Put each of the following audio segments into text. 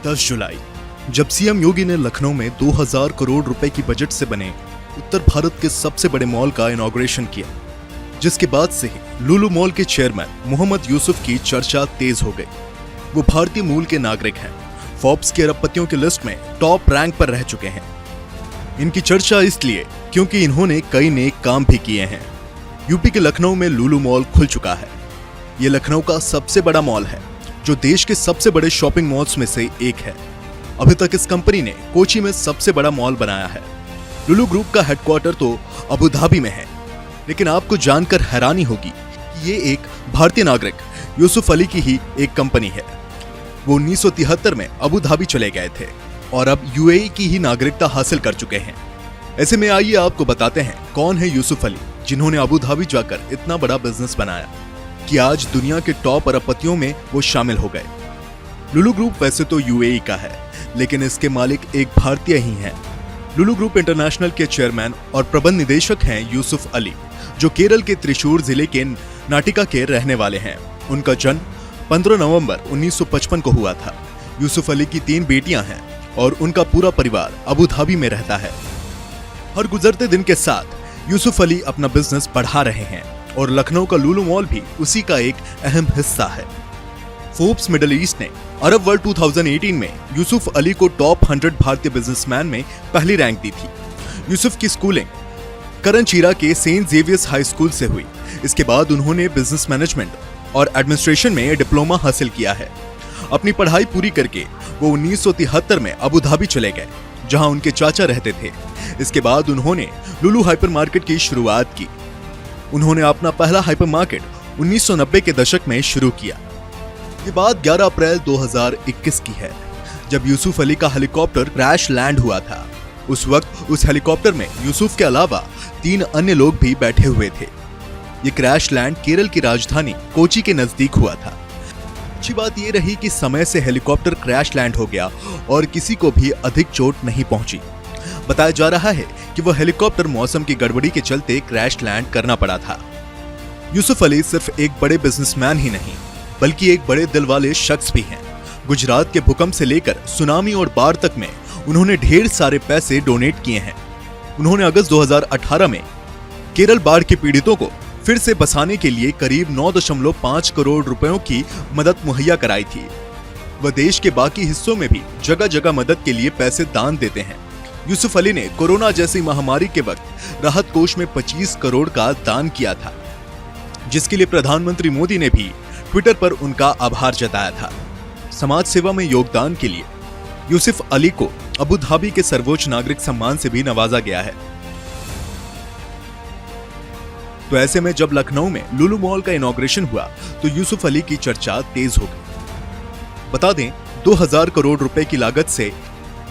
10 जुलाई जब सीएम योगी ने लखनऊ में 2000 करोड़ रुपए की बजट से बने उत्तर भारत के सबसे बड़े मॉल का इनॉग्रेशन किया, जिसके बाद से ही लुलु मॉल के चेयरमैन मोहम्मद यूसुफ की चर्चा तेज हो गई। वो भारतीय मूल के नागरिक हैं, फोर्ब्स के अरबपतियों की लिस्ट में टॉप रैंक पर रह चुके हैं। इनकी चर्चा इसलिए क्योंकि इन्होंने कई नेक काम भी किए हैं। यूपी के लखनऊ में लुलु मॉल खुल चुका है। ये लखनऊ का सबसे बड़ा मॉल है, जो देश के सबसे बड़े शॉपिंग मॉल्स में से एक है। अभी तक इस कंपनी ने कोची में सबसे बड़ा मॉल बनाया है। लुलु ग्रुप का हेडक्वार्टर तो अबू धाबी में है, लेकिन आपको जानकर हैरानी होगी कि ये एक भारतीय नागरिक यूसुफ अली की ही एक कंपनी है। वो 1973 में अबू धाबी चले गए थे और अब यूएई की ही नागरिकता हासिल कर चुके हैं। ऐसे में आइए आपको बताते हैं कौन है यूसुफ अली, जिन्होंने अबू धाबी जाकर इतना बड़ा बिजनेस बनाया कि आज दुनिया के टॉप अरबपतियों में वो शामिल हो गए। लुलु ग्रुप वैसे तो यूएई का है, लेकिन इसके मालिक एक भारतीय ही हैं। लुलु ग्रुप इंटरनेशनल के चेयरमैन और प्रबंध निदेशक हैं यूसुफ अली, जो केरल के त्रिशूर जिले के नाटिका के रहने वाले हैं। उनका जन्म 15 नवंबर 1955 को हुआ था। यूसुफ अली की 3 बेटियां हैं और उनका पूरा परिवार अबू धाबी में रहता है। हर गुजरते दिन के साथ यूसुफ अली अपना बिजनेस बढ़ा रहे हैं और लखनऊ का लुलु मॉल भी उसी का एक अहम हिस्सा है। फोर्ब्स मिडिल ईस्ट ने अरब वर्ल्ड 2018 में यूसुफ अली को टॉप 100 भारतीय बिजनेसमैन में पहली रैंक दी थी। यूसुफ की स्कूलिंग करनचीरा के सेंट जेवियर्स हाई स्कूल से हुई। इसके बाद उन्होंने बिजनेस मैनेजमेंट और एडमिनिस्ट्रेशन में डिप्लोमा हासिल किया है। अपनी पढ़ाई पूरी करके वो 1973 में अबू धाबी चले गए, जहां उनके चाचा रहते थे। इसके बाद उन्होंने लुलु हाइपर मार्केट की शुरुआत की। उन्होंने अपना पहला हाइपर मार्केट 1990 के दशक में शुरू किया। ये बात 11 अप्रैल 2021 की है, जब यूसुफ अली का हेलीकॉप्टर क्रैश लैंड हुआ था। उस वक्त उस हेलीकॉप्टर में यूसुफ के अलावा 3 अन्य लोग भी बैठे हुए थे। ये क्रैश लैंड केरल की राजधानी कोची के नजदीक हुआ था। अच्छी बात यह रही कि समय से हेलीकॉप्टर क्रैश लैंड हो गया और किसी को भी अधिक चोट नहीं पहुंची। बताया जा रहा है कि वह हेलीकॉप्टर मौसम की गड़बड़ी के चलते क्रैश लैंड करना पड़ा था। यूसुफ अली सिर्फ एक बड़े बिजनेसमैन ही नहीं, बल्कि एक बड़े दिल वाले शख्स भी हैं। गुजरात के भूकंप से लेकर सुनामी और बाढ़ तक में उन्होंने ढेर सारे पैसे डोनेट किए हैं। उन्होंने अगस्त 2018 में केरल बाढ़ के पीड़ितों को फिर से बसाने के लिए करीब 9.5 करोड़ रुपयों की मदद मुहैया कराई थी। वह देश के बाकी हिस्सों में भी जगह जगह मदद के लिए पैसे दान देते हैं। यूसुफ अली ने कोरोना जैसी महामारी के वक्त राहत कोष में 25 करोड़ का दान किया था, जिसके लिए प्रधानमंत्री मोदी ने भी ट्विटर पर उनका आभार जताया था। समाज सेवा में योगदान के लिए यूसुफ अली को अबू धाबी के सर्वोच्च नागरिक सम्मान से भी नवाजा गया है। तो ऐसे में जब लखनऊ में लुलु मॉल का इनॉग्रेशन हुआ तो यूसुफ अली की चर्चा तेज हो गई। बता दें, 2000 करोड़ रुपए की लागत से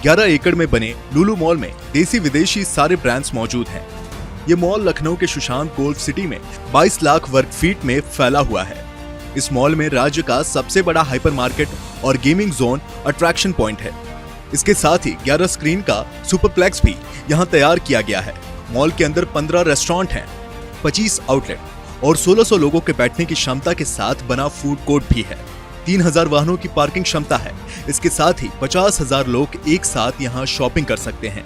11 एकड़ में बने लुलु मॉल में देसी विदेशी सारे ब्रांड्स मौजूद हैं। ये मॉल लखनऊ के सुशांत गोल्फ सिटी में 22 लाख वर्ग फीट में फैला हुआ है। इस मॉल में राज्य का सबसे बड़ा हाइपर मार्केट और गेमिंग जोन अट्रैक्शन पॉइंट है। इसके साथ ही 11 स्क्रीन का सुपरप्लेक्स भी यहाँ तैयार किया गया है। मॉल के अंदर 15 रेस्टोरेंट हैं, 25 आउटलेट और 1600 लोगों के बैठने की क्षमता के साथ बना फूड कोर्ट भी है। 3000 वाहनों की पार्किंग क्षमता है। इसके साथ ही 50,000 लोग एक साथ यहाँ शॉपिंग कर सकते हैं।